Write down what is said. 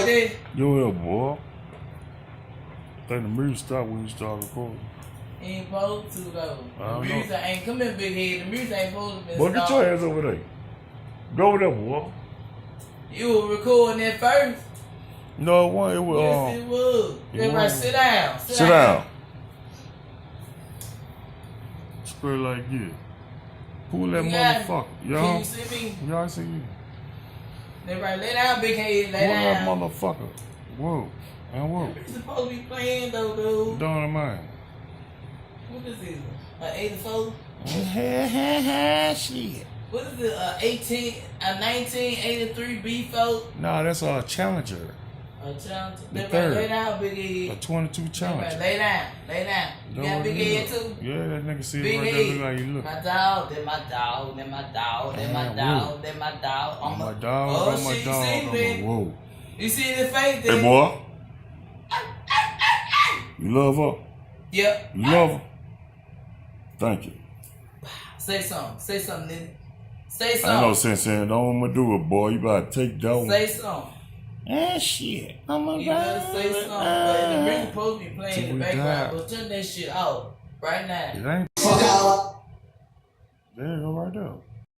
like that? Yo, boy. I think the music stopped when you started recording. Ain't supposed to though. The music know. ain't come in, big head. The music ain't supposed to be. Boy, get your ass over there. Go over there, boy. You were recording that first. No, it wasn't. It was. Yes, it was. Everybody sit down. Sit down. Spread like this. Pull that motherfucker. Y'all. Can you see me? Y'all see you. Everybody lay down, big head. Lay Pull down. that motherfucker. Whoa. And whoa. You supposed to be playing though, dude. Don't mind. What is it? An 84? Shit. What is it? A 1983 B4? Nah, that's a Challenger. A Challenger. The Everybody third. lay down, big head. A 22 Challenger. Everybody lay down. Lay down. You got big head too? Yeah, that nigga see Big it right head. there. Look how you look. My dog, then my dog, then my dog, then my dog, then my dog. On my dog, oh, on my shit, dog. You see me? Whoa. You see his face there? Hey, boy. You love her? Yep. You love her? Thank you. Say something. Say something, nigga. Say Ain't something. no sense in don't want to do it, boy. You better take that one. Say something. Shit. Oh my You God. better say something. But the music supposed to be playing in the background. But turn that shit off right now. It ain't. There you go right there.